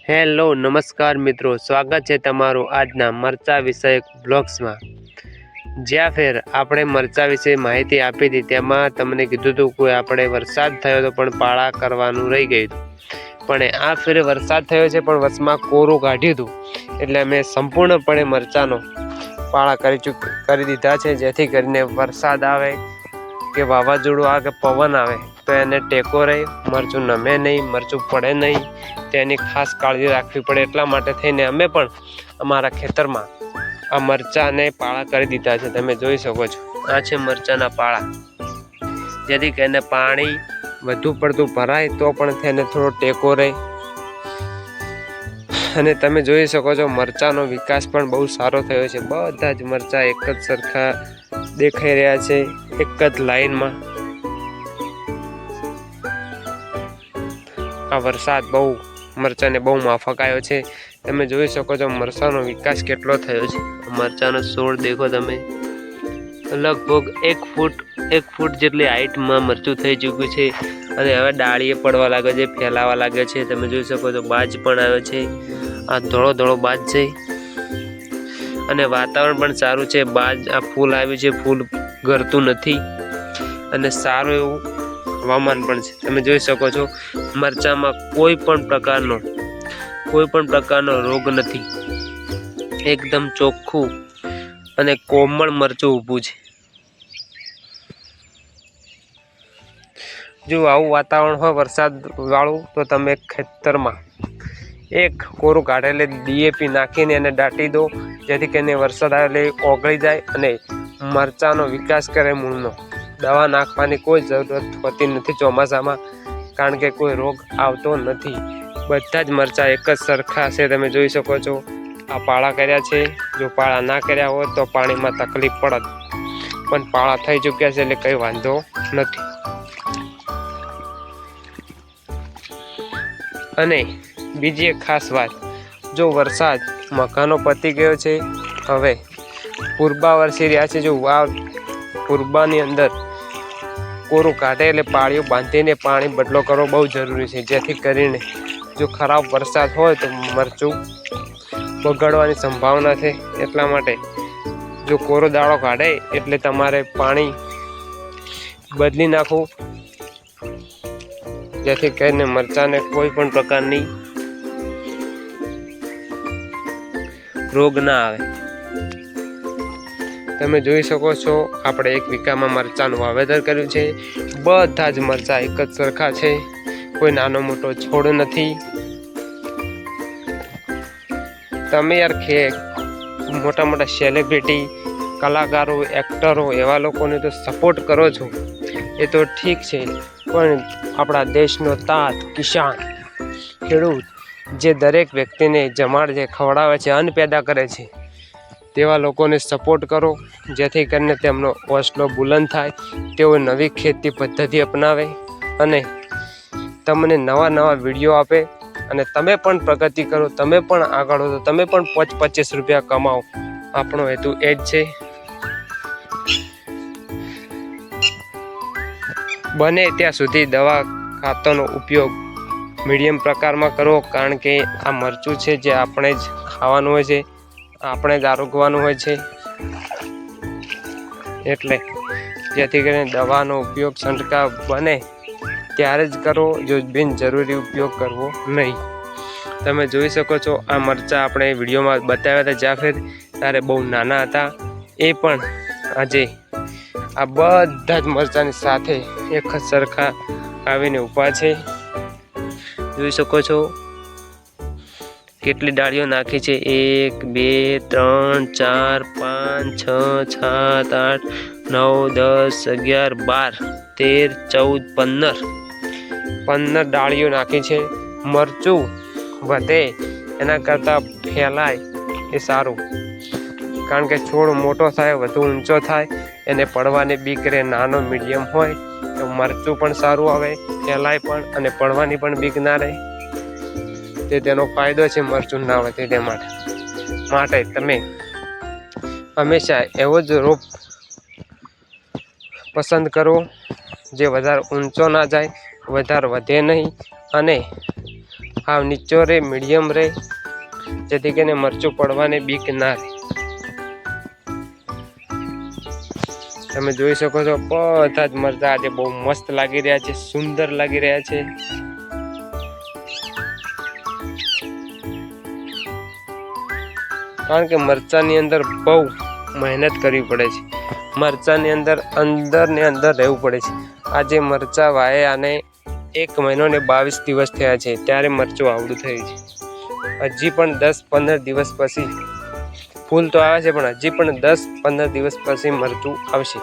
Hello નમસ્કાર મિત્રો, સ્વાગત છે તમારું આજના મરચા વિષયક બ્લોગ્સમાં। જ્યાં ફેર આપણે મરચા વિશે માહિતી આપી હતી તેમાં તમને કીધું હતું કે આપણે વરસાદ થયો તો પણ પાળા કરવાનું રહી ગયું હતું, પણ આ ફેરે વરસાદ થયો છે પણ વચમાં કોરું કાઢ્યું હતું, એટલે અમે સંપૂર્ણપણે મરચાનો પાળા કરી દીધા છે, જેથી કરીને વરસાદ આવે કે વાવાઝોડું આવે કે પવન આવે તો એને ટેકો રહે, મરચું નમે નહીં, મરચું પડે નહીં, તેની ખાસ કાળજી રાખવી પડે। એટલા માટે થઈને અમે પણ અમારા ખેતરમાં આ મરચાને પાળા કરી દીધા છે। તમે જોઈ શકો છો, આ છે મરચાના પાળા, જેથી કરીને પાણી વધુ પડતું ભરાય તો પણ તેને થોડો ટેકો રહે। અને તમે જોઈ શકો છો મરચાનો વિકાસ પણ બહુ સારો થયો છે। બધા જ મરચા એક જ સરખા દેખાઈ રહ્યા છે, એક જ લાઈનમાં। આ વરસાદ બહુ મરચાને બહુ માફક આવ્યો છે। તમે જોઈ શકો છો મરચાનો વિકાસ કેટલો થયો છે। મરચાનો છોડ દેખો તમે, લગભગ 1 ફૂટ જેટલી હાઈટમાં મરચું થઈ ચૂક્યું છે, અને હવે ડાળીએ પડવા લાગે છે, ફેલાવા લાગે છે। તમે જોઈ શકો છો બાજ પણ આવ્યો છે, આ ધોળો ધોળો બાજ છે, અને વાતાવરણ પણ સારું છે। બાજ આ ફૂલ આવ્યું છે, ફૂલ ગરતું નથી, અને સારું એવું હવામાન પણ છે। તમે જોઈ શકો છો મરચામાં કોઈ પણ પ્રકારનો રોગ નથી, એકદમ ચોખ્ખું અને કોમળ મરચું ઊભું છે। જો આવું વાતાવરણ હોય વરસાદ વાળું તો તમે ખેતરમાં એક કોરું કાઢેલે DAP નાખીને એને દાટી દો, જેથી કરીને વરસાદ આવે એટલે ઓગળી જાય અને મરચાનો વિકાસ કરે મૂળનો। દવા નાખવાની કોઈ જરૂરત હોતી નથી ચોમાસામાં, કારણ કે કોઈ રોગ આવતો નથી। બધા જ મરચા એક જ સરખા છે। તમે જોઈ શકો છો આ પાળા કર્યા છે, જો પાળા ના કર્યા હોત તો પાણીમાં તકલીફ પડત, પણ પાળા થઈ ચૂક્યા છે એટલે કંઈ વાંધો નથી। અને બીજી એક ખાસ વાત, જો વરસાદ મકાનો પતી ગયો છે, હવે પૂર્બા વરસી રહ્યા છે, જો પૂર્બાની અંદર કોરું કાઢે એટલે પાળીઓ બાંધીને પાણી બદલો કરવો બહુ જરૂરી છે, જેથી કરીને જો ખરાબ વરસાદ હોય તો મરચું બગડવાની સંભાવના છે। એટલા માટે જો કોરો દાડો કાઢે એટલે તમારે પાણી બદલી નાખવું, જેથી કરીને મરચાને કોઈ પણ પ્રકારની રોગ ના આવે। તમે જોઈ શકો છો આપણે 1 વીઘામાં મરચાનું વાવેતર કર્યું છે। બધા જ મરચા એક જ સરખા છે, કોઈ નાનો મોટો છોડ નથી। તમે યાર મોટા મોટા સેલિબ્રિટી, કલાકારો, એક્ટરો એવા લોકોને તો સપોર્ટ કરો છો એ તો ઠીક છે, પણ આપણા દેશનો તાત કિસાન ખેડૂત જે દરેક વ્યક્તિને જમાડે, ખવડાવે છે, અન્ન પેદા કરે છે, તેવા લોકોને સપોર્ટ કરો, જેથી કરીને તેમનો હોસલો બુલંદ થાય, તેઓ નવી ખેતી પદ્ધતિ અપનાવે અને તમને નવા વિડીયો આપે, અને તમે પણ પ્રગતિ કરો, તમે પણ આગળ વધો, તમે પણ 25 રૂપિયા કમાઓ। આપણો હેતુ એ જ છે। બને ત્યાં સુધી દવા ખાતરનો ઉપયોગ મીડિયમ પ્રકારમાં કરો, કારણ કે આ મરચું છે જે આપણે જ ખાવાનું હોય છે, આપણે જ આરોગવાનું હોય છે, એટલે જેથી કરીને દવાનો ઉપયોગ છંટકાવ બને ત્યારે જ કરો, જો બિનજરૂરી ઉપયોગ કરવો નહીં। તમે જોઈ શકો છો આ મરચાં આપણે વિડીયોમાં બતાવ્યા હતા જાફેર, ત્યારે બહુ નાના હતા, એ પણ આજે આ બધા જ મરચાંની સાથે એક જ સરખા આવીને ઊભા છે। જોઈ શકો છો કેટલી ડાળીઓ નાખી છે, 1 2 3 4 5 6 7 8 9 10 11 12 13 14 15 ડાળીઓ નાખી છે। મરચું વધે એના કરતાં ફેલાય એ સારું, કારણ કે છોડ મોટો થાય, વધુ ઊંચો થાય, એને પડવાની બીક રહે। નાનો મીડિયમ હોય તો મરચું પણ સારું આવે, ફેલાય પણ, અને પડવાની પણ બીક ના રહે, તે તેનો ફાયદો છે મરચું ના વધે તે માટે તમે હંમેશા એવો જ રોપ પસંદ કરો જે વધારે ઊંચો ના જાય, વધારે વધે નહીં, અને હાવ નીચો રહે, મીડિયમ રહે, જેથી કરીને મરચું પડવાની બીક ના રહે। તમે જોઈ શકો છો બધા જ મરચાં આજે બહુ મસ્ત લાગી રહ્યા છે, સુંદર લાગી રહ્યા છે। કારણ કે મરચાંની અંદર બહુ મહેનત કરવી પડે છે, મરચાંની અંદર ને અંદર રહેવું પડે છે। આજે મરચાં વાય આને 1 મહિનો ને 22 દિવસ થયા છે, ત્યારે મરચું આવડું થયું છે। હજી પણ 10-15 દિવસ પછી ફૂલ તો આવે છે, પણ હજી પણ 10-15 દિવસ પછી મરચું આવશે।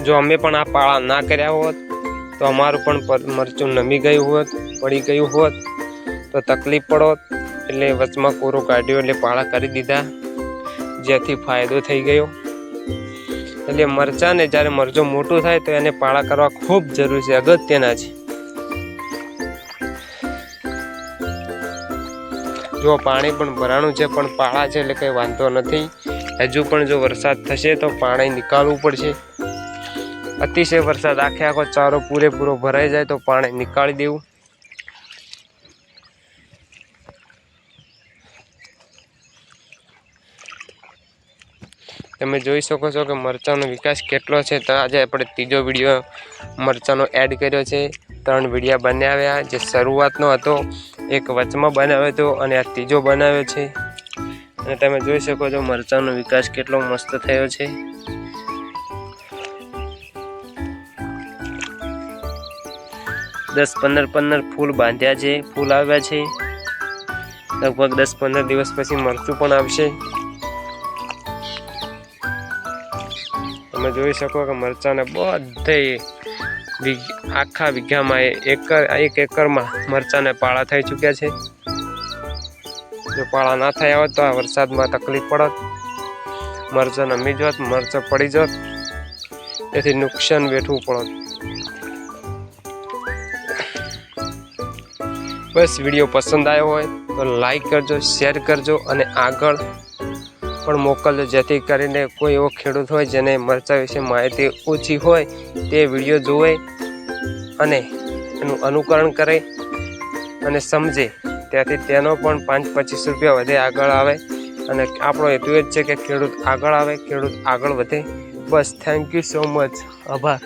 જો અમે પણ આ પાળા ના કર્યા હોત તો અમારું પણ મરચું નમી ગયું હોત, પડી ગયું હોત તો તકલીફ પડોત। એટલે વચમાં કોરો કાઢ્યો, એટલે પાળા કરી દીધા, જેથી ફાયદો થઈ ગયો। એટલે મરચાંને જ્યારે મરચું મોટું થાય તો એને પાળા કરવા ખૂબ જરૂરી છે, અગત્યના છે। જો પાણી પણ ભરાણું છે, પણ પાળા છે એટલે કંઈ વાંધો નથી। હજુ પણ જો વરસાદ થશે તો પાણી નીકાળવું પડશે। અતિશય વરસાદ આખો ચારો પૂરેપૂરો ભરાઈ જાય તો પાણી નીકાળી દેવું। તમે જોઈ શકો છો કે મરચાંનો વિકાસ કેટલો છે। તો આજે આપણે ત્રીજો વિડીયો મરચાંનો એડ કર્યો છે। 3 વિડીયા બનાવ્યા, જે શરૂઆતનો હતો, એક વચમાં બનાવ્યો હતો અને આ ત્રીજો બનાવ્યો છે। અને તમે જોઈ શકો છો મરચાંનો વિકાસ કેટલો મસ્ત થયો છે। દસ 15 ફૂલ બાંધ્યા છે, ફૂલ આવ્યા છે। લગભગ 10-15 દિવસ પછી મરચું પણ આવશે। તમે જોઈ શકો કે મરચાંને બધે આખા વીઘામાં 1 એકરમાં મરચાંને પાળા થઈ ચૂક્યા છે। જો પાળા ના થયા હોત તો આ વરસાદમાં તકલીફ પડત, મરચાં નમી જોત, મરચાં પડી જોત, તેથી નુકસાન વેઠવું પડત। બસ વિડીયો પસંદ આવ્યો હોય તો લાઈક કરજો, શેર કરજો અને આગળ પણ મોકલજો, જેથી કરીને કોઈ એવો ખેડૂત હોય જેને મરચાં વિશે માહિતી ઓછી હોય તે વિડીયો જોવે અને એનું અનુકરણ કરે અને સમજે, ત્યાંથી તેનો પણ 5-25 રૂપિયા વધે આગળ આવે। અને આપણો હેતુ એ જ છે કે ખેડૂત આગળ આવે, ખેડૂત આગળ વધે। બસ, થેન્ક યુ સો મચ, આભાર।